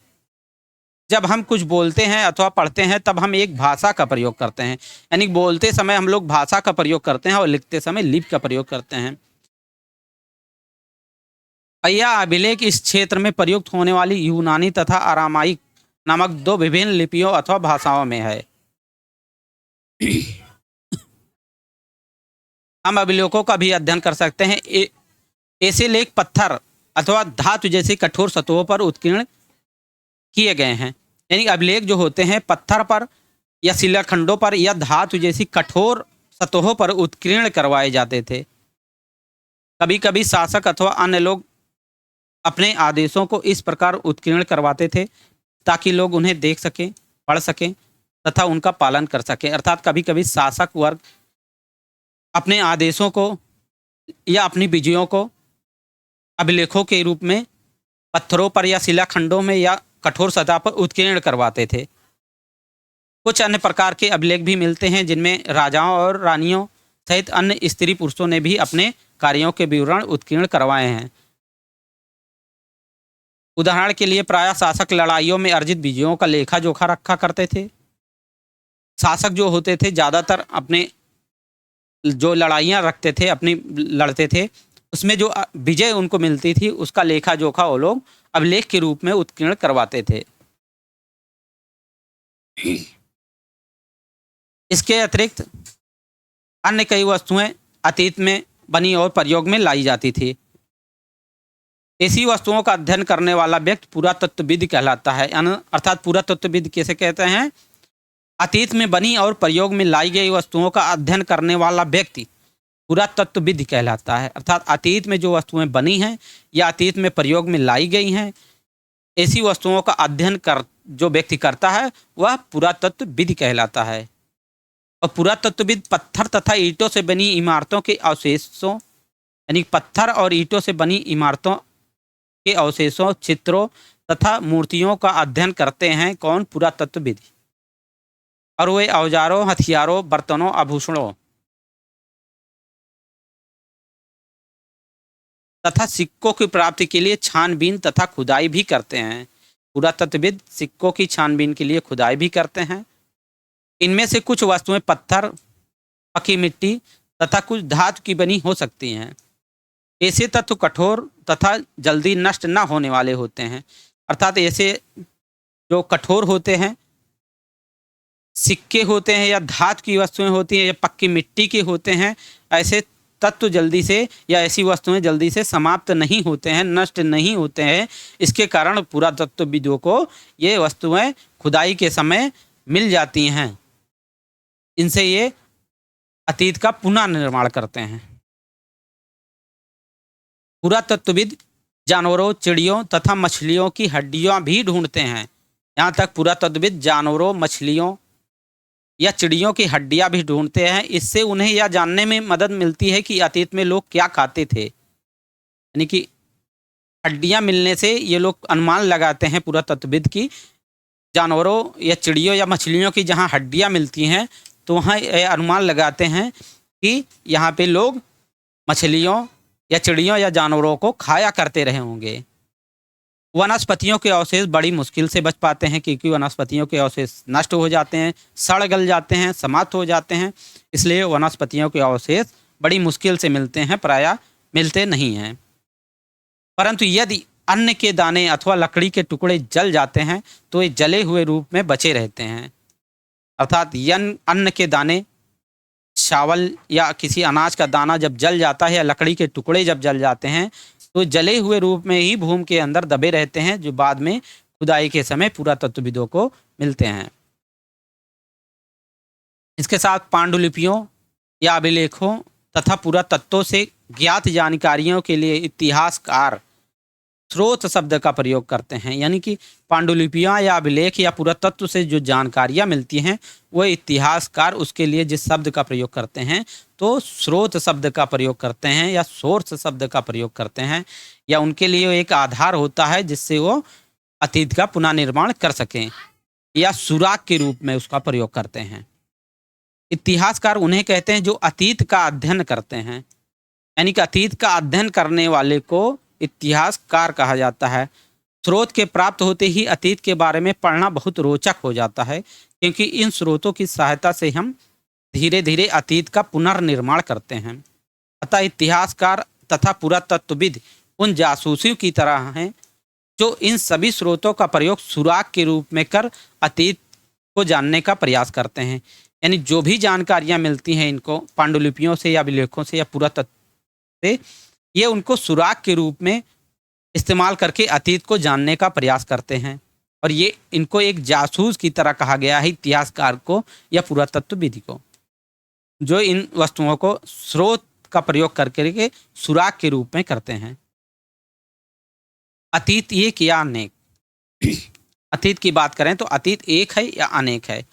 जब हम कुछ बोलते हैं अथवा पढ़ते हैं तब हम एक भाषा का प्रयोग करते हैं। यानी बोलते समय हम लोग भाषा का प्रयोग करते हैं और लिखते समय लिपि का प्रयोग करते हैं। यह अभिलेख इस क्षेत्र में प्रयुक्त होने वाली यूनानी तथा अरामाइक नामक 2 विभिन्न लिपियों अथवा भाषाओं में है। हम अभिलेखों का भी अध्ययन कर सकते हैं। ऐसे लेख पत्थर अथवा धातु जैसी कठोर सतहों पर उत्कीर्ण किए गए हैं। यानी अभिलेख जो होते हैं पत्थर पर या शिलाखंडों पर या धातु जैसी कठोर सतहों पर उत्कीर्ण करवाए जाते थे। कभी कभी शासक अथवा अन्य लोग अपने आदेशों को इस प्रकार उत्कीर्ण करवाते थे ताकि लोग उन्हें देख सकें, पढ़ सकें तथा उनका पालन कर सकें। अर्थात कभी कभी शासक वर्ग अपने आदेशों को या अपनी विजयों को अभिलेखों के रूप में पत्थरों पर या शिलाखंडों में या कठोर सतह पर उत्कीर्ण करवाते थे। कुछ अन्य प्रकार के अभिलेख भी मिलते हैं जिनमें राजाओं और रानियों सहित अन्य स्त्री पुरुषों ने भी अपने कार्यों के विवरण उत्कीर्ण करवाए हैं। उदाहरण के लिए प्रायः शासक लड़ाइयों में अर्जित विजयों का लेखा जोखा रखा करते थे। शासक जो होते थे ज़्यादातर अपने जो लड़ाइयाँ रखते थे, अपनी लड़ते थे, उसमें जो विजय उनको मिलती थी उसका लेखा जोखा वो लोग अभिलेख के रूप में उत्कीर्ण करवाते थे। इसके अतिरिक्त अन्य कई वस्तुएं अतीत में बनी और प्रयोग में लाई जाती थी। ऐसी वस्तुओं का अध्ययन करने वाला व्यक्ति पुरातत्वविद कहलाता है। अर्थात पुरातत्वविद किसे कहते हैं? अतीत में बनी और प्रयोग में लाई गई वस्तुओं का अध्ययन करने वाला व्यक्ति पुरातत्वविद कहलाता है। अर्थात अतीत में जो वस्तुएं बनी हैं या अतीत में प्रयोग में लाई गई हैं, ऐसी वस्तुओं का अध्ययन कर जो व्यक्ति करता है वह पुरातत्वविद कहलाता है। और पुरातत्वविद पत्थर तथा ईंटों से बनी इमारतों के अवशेषों, यानी पत्थर और ईंटों से बनी इमारतों के अवशेषों, चित्रों तथा मूर्तियों का अध्ययन करते हैं। कौन? पुरातत्वविद। और वे औजारों, हथियारों, बर्तनों, आभूषणों तथा सिक्कों की प्राप्ति के लिए छानबीन तथा खुदाई भी करते हैं। पुरातत्वविद सिक्कों की छानबीन के लिए खुदाई भी करते हैं। इनमें से कुछ वस्तुएं पत्थर, पकी मिट्टी तथा कुछ धातु की बनी हो सकती हैं। ऐसे तत्व कठोर तथा जल्दी नष्ट न होने वाले होते हैं। अर्थात ऐसे जो कठोर होते हैं, सिक्के होते हैं या धातु की वस्तुएं होती हैं या पक्की मिट्टी के होते हैं, ऐसे तत्व जल्दी से या ऐसी वस्तुएं जल्दी से समाप्त नहीं होते हैं, नष्ट नहीं होते हैं। इसके कारण पुरातत्वविदों को ये वस्तुएं खुदाई के समय मिल जाती हैं। इनसे ये अतीत का पुनः निर्माण करते हैं। पुरातत्वविद जानवरों, चिड़ियों तथा मछलियों की हड्डियां भी ढूंढते हैं। यहाँ तक पुरातत्वविद जानवरों, मछलियों या चिड़ियों की हड्डियां भी ढूंढते हैं। इससे उन्हें यह जानने में मदद मिलती है कि अतीत में लोग क्या खाते थे। यानी कि हड्डियां मिलने से ये लोग अनुमान लगाते हैं पुरातत्वविद की, जानवरों या चिड़ियों या मछलियों की जहाँ हड्डियां मिलती हैं तो वहाँ यह अनुमान लगाते हैं कि यहाँ पे लोग मछलियों या चिड़ियों या जानवरों को खाया करते रहे होंगे। वनस्पतियों के अवशेष बड़ी मुश्किल से बच पाते हैं क्योंकि वनस्पतियों के अवशेष नष्ट हो जाते हैं, सड़ गल जाते हैं, समाप्त हो जाते हैं। इसलिए वनस्पतियों के अवशेष बड़ी मुश्किल से मिलते हैं, प्रायः मिलते नहीं हैं। परंतु यदि अन्न के दाने अथवा लकड़ी के टुकड़े जल जाते हैं तो ये जले हुए रूप में बचे रहते हैं। अर्थात अन्न के दाने, चावल या किसी अनाज का दाना जब जल जाता है या लकड़ी के टुकड़े जब जल जाते हैं तो जले हुए रूप में ही भूमि के अंदर दबे रहते हैं, जो बाद में खुदाई के समय पुरातत्वविदों को मिलते हैं। इसके साथ पांडुलिपियों या अभिलेखों तथा पुरातत्वों से ज्ञात जानकारियों के लिए इतिहासकार स्रोत शब्द का प्रयोग करते हैं। यानी कि पांडुलिपियाँ या अभिलेख या पुरातत्व से जो जानकारियाँ मिलती हैं वो इतिहासकार उसके लिए जिस शब्द का प्रयोग करते हैं तो स्रोत शब्द का प्रयोग करते हैं या सोर्स शब्द का प्रयोग करते हैं, या उनके लिए एक आधार होता है जिससे वो अतीत का पुनः निर्माण कर सकें, या सुराग के रूप में उसका प्रयोग करते हैं। इतिहासकार उन्हें कहते हैं जो अतीत का अध्ययन करते हैं। यानी कि अतीत का अध्ययन करने वाले को इतिहासकार कहा जाता है। स्रोत के प्राप्त होते ही अतीत के बारे में पढ़ना बहुत रोचक हो जाता है क्योंकि इन स्रोतों की सहायता से हम धीरे धीरे अतीत का पुनर्निर्माण करते हैं। अतः इतिहासकार तथा पुरातत्वविद उन जासूसियों की तरह हैं जो इन सभी स्रोतों का प्रयोग सुराग के रूप में कर अतीत को जानने का प्रयास करते हैं। यानी जो भी जानकारियाँ मिलती हैं इनको पांडुलिपियों से या अभिलेखों से या पुरातत्व से, ये उनको सुराग के रूप में इस्तेमाल करके अतीत को जानने का प्रयास करते हैं। और ये इनको एक जासूस की तरह कहा गया है इतिहासकार को या पुरातत्वविद को, जो इन वस्तुओं को स्रोत का प्रयोग करके सुराग के रूप में करते हैं। अतीत एक या अनेक। अतीत की बात करें तो अतीत एक है या अनेक है।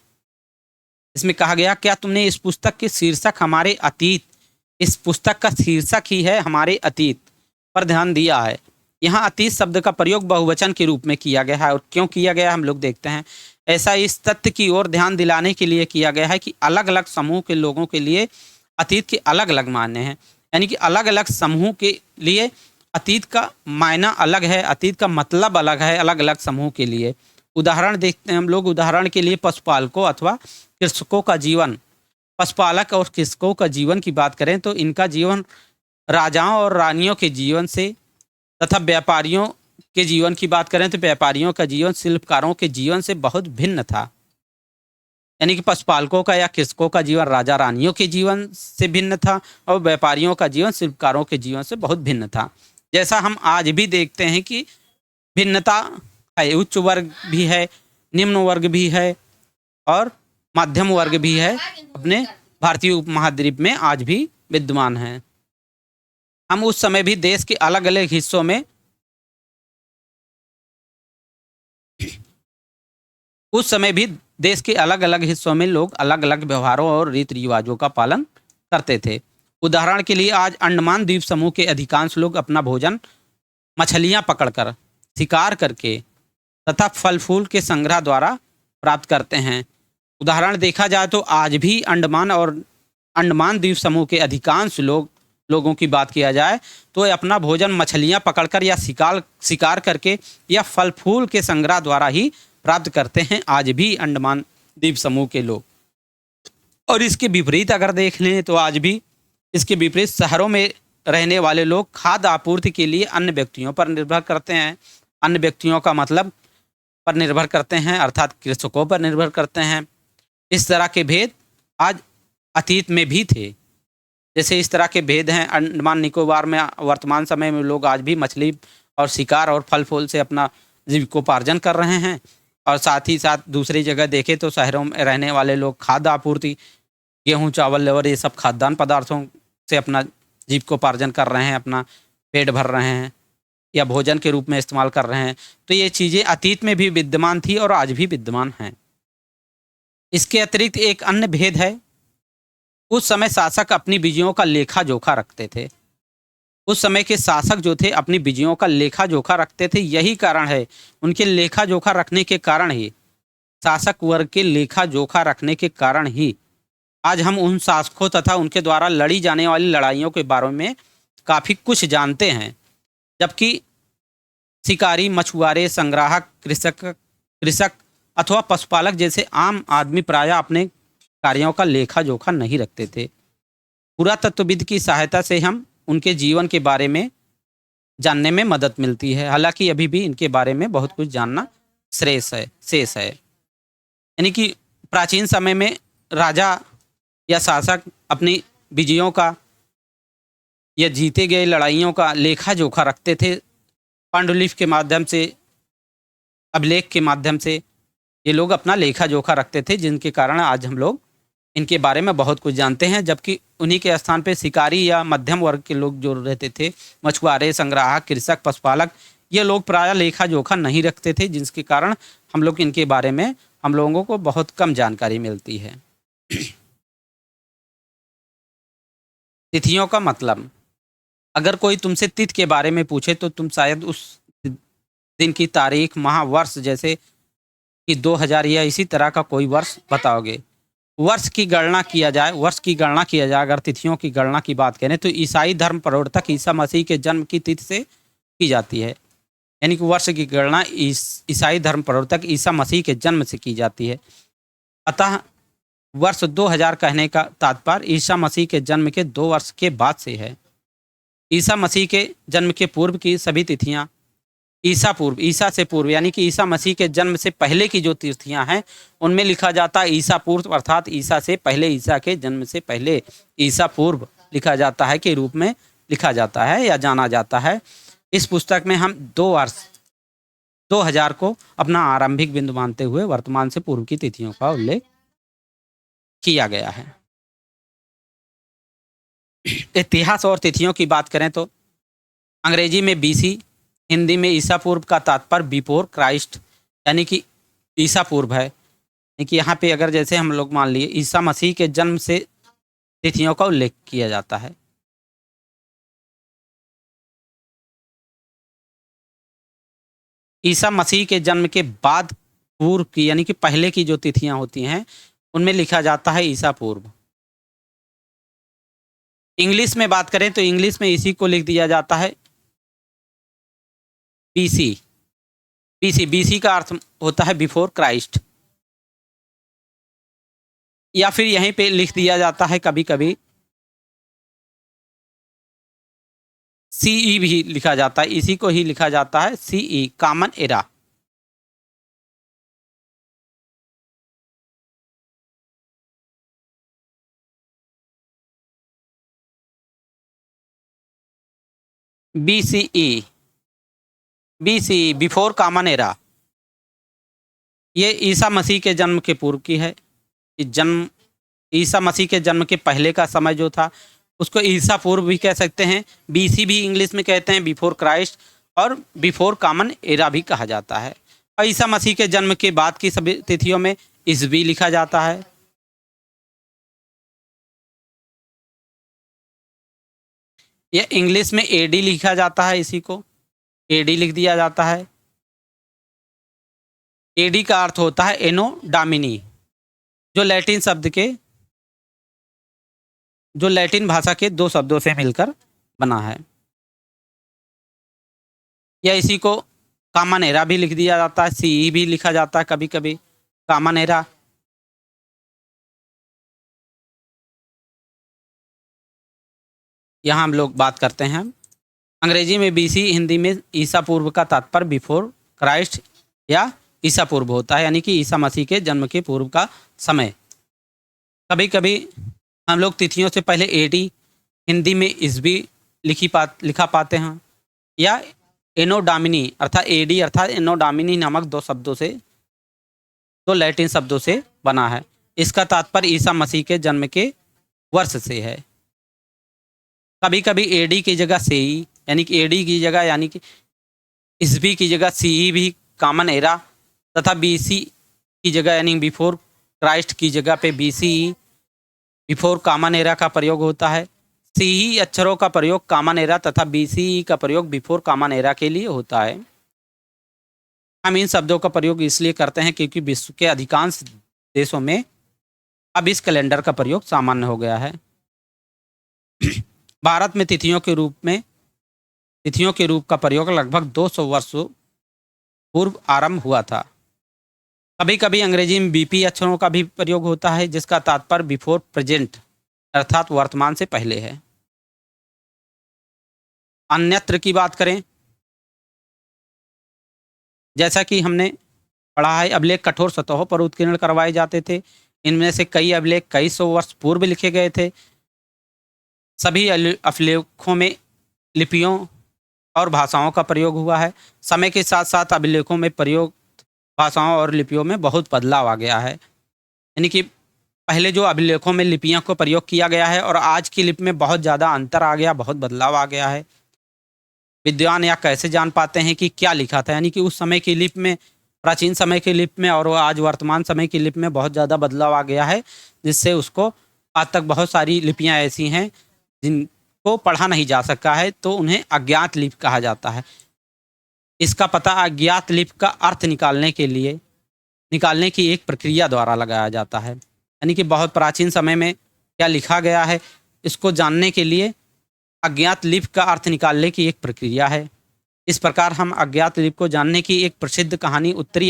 इसमें कहा गया, क्या तुमने इस पुस्तक के शीर्षक हमारे अतीत, इस पुस्तक का शीर्षक ही है हमारे अतीत पर ध्यान दिया है। यहाँ अतीत शब्द का प्रयोग बहुवचन के रूप में किया गया है, और क्यों किया गया हम लोग देखते हैं। ऐसा इस तथ्य की ओर ध्यान दिलाने के लिए किया गया है कि अलग अलग समूह के लोगों के लिए अतीत के अलग अलग मायने हैं। यानी कि अलग अलग समूह के लिए अतीत का मायना अलग है, अतीत का मतलब अलग है अलग अलग समूह के लिए। उदाहरण देखते हैं हम लोग। उदाहरण के लिए पशुपालकों अथवा कृषकों का जीवन, पशुपालक और कृषकों का जीवन की बात करें तो इनका जीवन राजाओं और रानियों के जीवन से, तथा व्यापारियों के जीवन की बात करें तो व्यापारियों का जीवन शिल्पकारों के जीवन से बहुत भिन्न था। यानी कि पशुपालकों का या कृषकों का जीवन राजा रानियों के जीवन से भिन्न था, और व्यापारियों का जीवन शिल्पकारों के जीवन से बहुत भिन्न था। जैसा हम आज भी देखते हैं कि भिन्नता है, उच्च वर्ग भी है, निम्न वर्ग भी है और मध्यम वर्ग भी है, अपने भारतीय उपमहाद्वीप में आज भी विद्यमान है। हम उस समय भी देश के अलग अलग हिस्सों में उस समय भी देश के अलग अलग हिस्सों में लोग अलग अलग व्यवहारों और रीति रिवाजों का पालन करते थे। उदाहरण के लिए आज अंडमान द्वीप समूह के अधिकांश लोग अपना भोजन मछलियां पकड़कर, शिकार करके तथा फल फूल के संग्रह द्वारा प्राप्त करते हैं। उदाहरण देखा जाए तो आज भी अंडमान द्वीप समूह के अधिकांश लोगों की बात किया जाए तो अपना भोजन मछलियां पकड़कर या शिकार करके या फल फूल के संग्रह द्वारा ही प्राप्त करते हैं, आज भी अंडमान द्वीप समूह के लोग। और इसके विपरीत अगर देख लें तो आज भी इसके विपरीत शहरों में रहने वाले लोग खाद्य आपूर्ति के लिए अन्य व्यक्तियों पर निर्भर करते हैं। अन्य व्यक्तियों का मतलब पर निर्भर करते हैं, अर्थात कृषकों पर निर्भर करते हैं। इस तरह के भेद आज अतीत में भी थे। जैसे इस तरह के भेद हैं अंडमान निकोबार में, वर्तमान समय में लोग आज भी मछली और शिकार और फल फूल से अपना जीविकोपार्जन कर रहे हैं। और साथ ही साथ दूसरी जगह देखें तो शहरों में रहने वाले लोग खाद्य आपूर्ति, गेहूँ चावल और ये सब खाद्यान्न पदार्थों से अपना जीविकोपार्जन कर रहे हैं, अपना पेट भर रहे हैं या भोजन के रूप में इस्तेमाल कर रहे हैं। तो ये चीज़ें अतीत में भी विद्यमान थी और आज भी विद्यमान हैं। इसके अतिरिक्त एक अन्य भेद है, उस समय शासक अपनी विजयों का लेखा जोखा रखते थे। उस समय के शासक जो थे अपनी विजयों का लेखा जोखा रखते थे। यही कारण है, उनके लेखा जोखा रखने के कारण ही, शासक वर्ग के लेखा जोखा रखने के कारण ही आज हम उन शासकों तथा उनके द्वारा लड़ी जाने वाली लड़ाइयों के बारे में काफ़ी कुछ जानते हैं। जबकि शिकारी, मछुआरे, संग्राहक, कृषक अथवा पशुपालक जैसे आम आदमी प्रायः अपने कार्यों का लेखा जोखा नहीं रखते थे। पुरातत्वविद की सहायता से हम उनके जीवन के बारे में जानने में मदद मिलती है। हालांकि अभी भी इनके बारे में बहुत कुछ जानना शेष है। यानी कि प्राचीन समय में राजा या शासक अपनी विजयों का या जीते गए लड़ाइयों का लेखा जोखा रखते थे। पांडुलिपि के माध्यम से, अभिलेख के माध्यम से ये लोग अपना लेखा जोखा रखते थे, जिनके कारण आज हम लोग इनके बारे में बहुत कुछ जानते हैं। जबकि उन्हीं के स्थान पे शिकारी या मध्यम वर्ग के लोग जो रहते थे, मछुआरे, संग्राहक, कृषक, पशुपालक, ये लोग प्रायः लेखा जोखा नहीं रखते थे, जिसके कारण हम लोग इनके बारे में हम लोगों को बहुत कम जानकारी मिलती है। तिथियों का मतलब, अगर कोई तुमसे तिथि के बारे में पूछे तो तुम शायद उस दिन की तारीख, माह, वर्ष, जैसे कि 2000 या इसी तरह का कोई वर्ष बताओगे। वर्ष की गणना किया जाए अगर तिथियों की गणना की बात करें तो ईसाई धर्म प्रवर्तक ईसा मसीह के जन्म की तिथि से की जाती है। यानी कि वर्ष की गणना ईसाई धर्म प्रवर्तक ईसा मसीह के जन्म से की जाती है। अतः वर्ष 2000 कहने का तात्पर्य ईसा मसीह के जन्म के 2 वर्ष के बाद से है। ईसा मसीह के जन्म के पूर्व की सभी तिथियां ईसा से पूर्व, यानी कि ईसा मसीह के जन्म से पहले की जो तिथियां हैं उनमें लिखा जाता है ईसा पूर्व, अर्थात ईसा से पहले, ईसा के जन्म से पहले ईसा पूर्व लिखा जाता है के रूप में लिखा जाता है या जाना जाता है। इस पुस्तक में हम 2 वर्ष 2000 को अपना आरंभिक बिंदु मानते हुए वर्तमान से पूर्व की तिथियों का उल्लेख किया गया है। इतिहास और तिथियों की बात करें तो अंग्रेजी में बीसी, हिंदी में ईसा पूर्व का तात्पर्य बिफोर क्राइस्ट यानी कि ईसा पूर्व है। यानी कि यहाँ पे अगर जैसे हम लोग मान लिए ईसा मसीह के जन्म से तिथियों का उल्लेख किया जाता है। ईसा मसीह के जन्म के बाद पूर्व की यानी कि पहले की जो तिथियां होती हैं उनमें लिखा जाता है ईसा पूर्व। इंग्लिश में बात करें तो इंग्लिश में इसी को लिख दिया जाता है बीसी। बीसी का अर्थ होता है बिफोर क्राइस्ट, या फिर यहीं पे लिख दिया जाता है कभी कभी सीई भी लिखा जाता है, इसी को ही लिखा जाता है CE common era. BCE before common era ये ईसा मसीह के जन्म के पूर्व की है। जन्म ईसा मसीह के जन्म के पहले का समय जो था उसको ईसा पूर्व भी कह सकते हैं, बीसी भी इंग्लिश में कहते हैं बिफोर क्राइस्ट, और बिफोर कॉमन एरा भी कहा जाता है। और ईसा मसीह के जन्म के बाद की सभी तिथियों में ईसवी लिखा जाता है। यह इंग्लिश में एडी लिखा जाता है, इसी को एडी लिख दिया जाता है। एडी का अर्थ होता है एनो डामिनी, जो लैटिन भाषा के दो शब्दों से मिलकर बना है। या इसी को कॉमन एरा भी लिख दिया जाता है, सीई भी लिखा जाता है कभी कभी कॉमन एरा। यहाँ हम लोग बात करते हैं अंग्रेजी में बीसी, हिंदी में ईसा पूर्व का तात्पर्य बिफोर क्राइस्ट या ईसा पूर्व होता है, यानी कि ईसा मसीह के जन्म के पूर्व का समय। कभी कभी हम लोग तिथियों से पहले एडी, हिंदी में ईसवी लिखा पाते हैं, या एनोडामिनी अर्थात एडी अर्थात एनोडामिनी नामक दो लैटिन शब्दों से बना है। इसका तात्पर्य ईसा मसीह के जन्म के वर्ष से है। कभी कभी एडी की जगह सेई यानी कि एडी की जगह यानी कि ईसवी की जगह सीई भी कॉमन एरा, तथा बीसी की जगह यानी बिफोर क्राइस्ट की जगह पे बीसीई बिफोर कॉमन एरा का प्रयोग होता है। सीई अक्षरों का प्रयोग कॉमन एरा तथा बीसीई का प्रयोग बिफोर कॉमन एरा के लिए होता है। हम इन शब्दों का प्रयोग इसलिए करते हैं क्योंकि विश्व के अधिकांश देशों में अब इस कैलेंडर का प्रयोग सामान्य हो गया है। भारत में तिथियों के रूप का प्रयोग लगभग 200 वर्षों पूर्व आरंभ हुआ था। कभी कभी अंग्रेजी में बीपी अक्षरों का भी प्रयोग होता है, जिसका तात्पर्य बिफोर प्रेजेंट अर्थात वर्तमान से पहले है। अन्यत्र की बात करें, जैसा कि हमने पढ़ा है अभिलेख कठोर सतहों पर उत्कीर्ण करवाए जाते थे। इनमें से कई अभिलेख कई सौ वर्ष पूर्व लिखे गए थे। सभी अभिलेखों में लिपियों और भाषाओं का प्रयोग हुआ है। समय के साथ साथ अभिलेखों में प्रयोग भाषाओं और लिपियों में बहुत बदलाव आ गया है। यानी कि पहले जो अभिलेखों में लिपियों को प्रयोग किया गया है और आज की लिपि में बहुत ज़्यादा अंतर आ गया, बहुत बदलाव आ गया है। विद्वान या कैसे जान पाते हैं कि क्या लिखा था, यानी कि उस समय की लिपि में, प्राचीन समय की लिपि में और आज वर्तमान समय की लिपि में बहुत ज़्यादा बदलाव आ गया है, जिससे उसको आज तक बहुत सारी लिपियाँ ऐसी हैं जिनको पढ़ा नहीं जा सका है, तो उन्हें अज्ञात लिपि कहा जाता है। इसका पता अज्ञात लिपि का अर्थ निकालने की एक प्रक्रिया द्वारा लगाया जाता है। यानी कि बहुत प्राचीन समय में क्या लिखा गया है, इसको जानने के लिए अज्ञात लिपि का अर्थ निकालने की एक प्रक्रिया है। इस प्रकार हम अज्ञात लिपि को जानने की एक प्रसिद्ध कहानी उत्तरी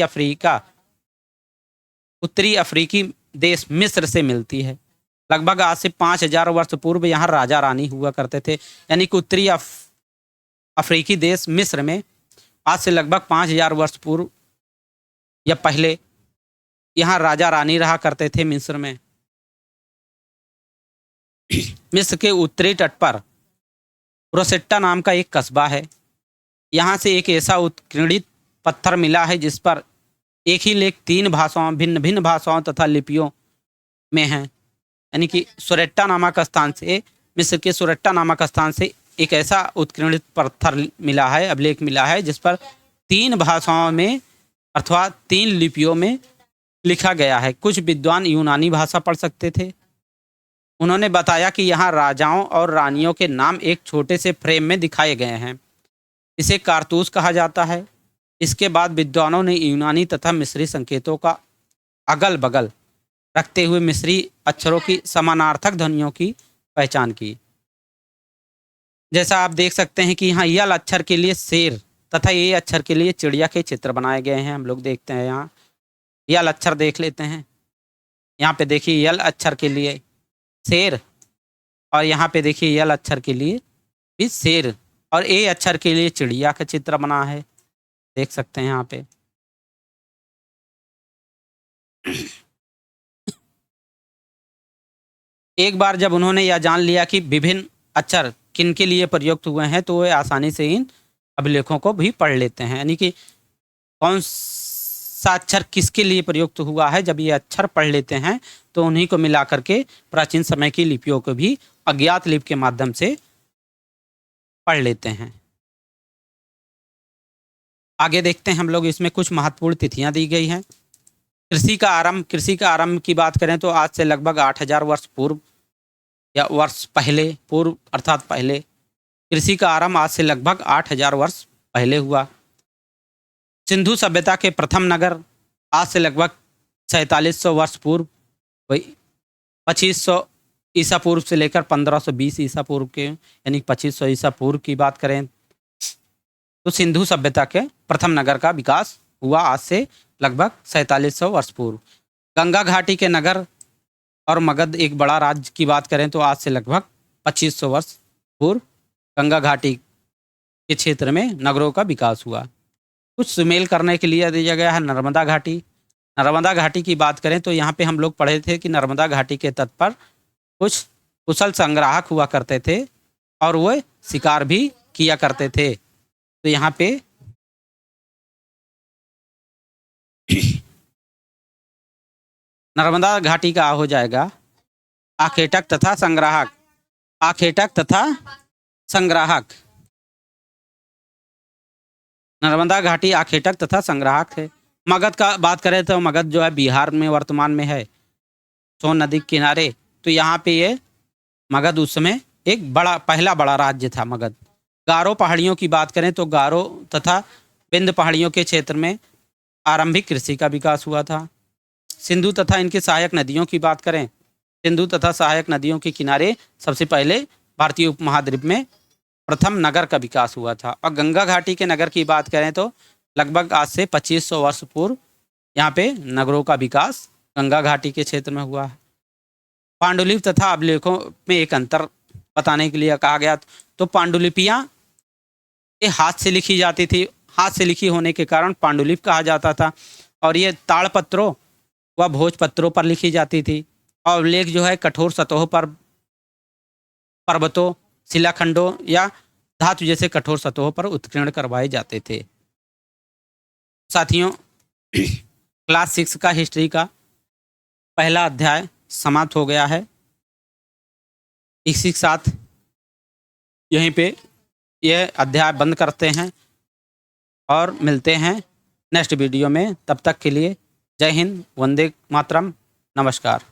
अफ्रीकी देश मिस्र से मिलती है। लगभग आज से 5000 वर्ष पूर्व यहाँ राजा रानी हुआ करते थे। यानी कि उत्तरी अफ्रीकी देश मिस्र में आज से लगभग 5000 वर्ष पूर्व या पहले यहाँ राजा रानी रहा करते थे मिस्र में। मिस्र के उत्तरी तट पर रोसेट्टा नाम का एक कस्बा है। यहाँ से एक ऐसा उत्कीर्णित पत्थर मिला है जिस पर एक ही लेख 3 भाषाओं भिन्न भिन्न भाषाओं तथा लिपियों में है। यानी कि सुरेट्टा नामक स्थान से, मिस्र के सुरेट्टा नामक स्थान से एक ऐसा उत्कीर्णित पत्थर मिला है, अभिलेख मिला है जिस पर 3 भाषाओं में अथवा 3 लिपियों में लिखा गया है। कुछ विद्वान यूनानी भाषा पढ़ सकते थे। उन्होंने बताया कि यहाँ राजाओं और रानियों के नाम एक छोटे से फ्रेम में दिखाए गए हैं। इसे कारतूस कहा जाता है। इसके बाद विद्वानों ने यूनानी तथा मिस्री संकेतों का अगल बगल रखते हुए मिस्री अक्षरों की समानार्थक ध्वनियों की पहचान की। जैसा आप देख सकते हैं कि यहाँ यल अक्षर के लिए शेर तथा ये अक्षर के लिए चिड़िया के चित्र बनाए गए हैं। हम लोग देखते हैं, यहाँ यल अक्षर देख लेते हैं। यहाँ पे देखिए यल अक्षर के लिए शेर, और यहाँ पे देखिए यल अक्षर के लिए भी शेर, और ए अक्षर के लिए चिड़िया का चित्र बना है, देख सकते हैं यहाँ पे। एक बार जब उन्होंने यह जान लिया कि विभिन्न अक्षर किन के लिए प्रयुक्त हुए हैं तो वे आसानी से इन अभिलेखों को भी पढ़ लेते हैं। यानी कि कौन सा अक्षर किसके लिए प्रयुक्त हुआ है, जब ये अक्षर पढ़ लेते हैं तो उन्हीं को मिला करके प्राचीन समय की लिपियों को भी अज्ञात लिपि के माध्यम से पढ़ लेते हैं। आगे देखते हैं हम लोग, इसमें कुछ महत्वपूर्ण तिथियां दी गई हैं। कृषि का आरंभ की बात करें तो आज से लगभग 8000 वर्ष पूर्व या वर्ष पहले, पूर्व अर्थात पहले, कृषि का आरंभ आज से लगभग 8000 वर्ष पहले हुआ। सिंधु सभ्यता के प्रथम नगर आज से लगभग 4700 वर्ष पूर्व, वही 2500 ईसा पूर्व से लेकर 1520 ईसा पूर्व के, यानी 2500 ईसा पूर्व की बात करें तो सिंधु सभ्यता के प्रथम नगर का विकास हुआ आज से लगभग 4700 वर्ष पूर्व। गंगा घाटी के नगर और मगध एक बड़ा राज्य की बात करें तो आज से लगभग 2500 वर्ष पूर्व गंगा घाटी के क्षेत्र में नगरों का विकास हुआ। कुछ सुमेल करने के लिए दिया गया है नर्मदा घाटी। नर्मदा घाटी की बात करें तो यहाँ पे हम लोग पढ़े थे कि नर्मदा घाटी के तट पर कुछ कुशल संग्राहक हुआ करते थे और वो शिकार भी किया करते थे। तो यहाँ पे नर्मदा घाटी का हो जाएगा आखेटक तथा संग्राहक। आखेटक तथा संग्राहक, नर्मदा घाटी आखेटक तथा संग्राहक है। मगध का बात करें तो मगध जो है बिहार में वर्तमान में है, सोन नदी के किनारे। तो यहाँ पे ये मगध उस समय एक पहला बड़ा राज्य था मगध। गारो पहाड़ियों की बात करें तो गारो तथा विंध्य पहाड़ियों के क्षेत्र में आरंभिक कृषि का विकास हुआ था। सिंधु तथा इनके सहायक नदियों की बात करें, सिंधु तथा सहायक नदियों के किनारे सबसे पहले भारतीय उपमहाद्वीप में प्रथम नगर का विकास हुआ था। और गंगा घाटी के नगर की बात करें तो लगभग आज से 2500 वर्ष पूर्व यहाँ पे नगरों का विकास गंगा घाटी के क्षेत्र में हुआ है। पांडुलिपि तथा अभिलेखों में एक अंतर बताने के लिए कहा गया तो पांडुलिपियाँ ये हाथ से लिखी जाती थी। हाथ से लिखी होने के कारण पांडुलिपि कहा जाता था, और ये ताड़पत्रों व भोजपत्रों पर लिखी जाती थी। और अभिलेख जो है कठोर सतहों पर, पर्वतों, शिलाखंडों या धातु जैसे कठोर सतहों पर उत्कीर्ण करवाए जाते थे। साथियों, क्लास 6 का हिस्ट्री का पहला अध्याय समाप्त हो गया है। इसी के साथ यहीं पे यह अध्याय बंद करते हैं और मिलते हैं नेक्स्ट वीडियो में। तब तक के लिए जय हिंद, वंदे मातरम, नमस्कार।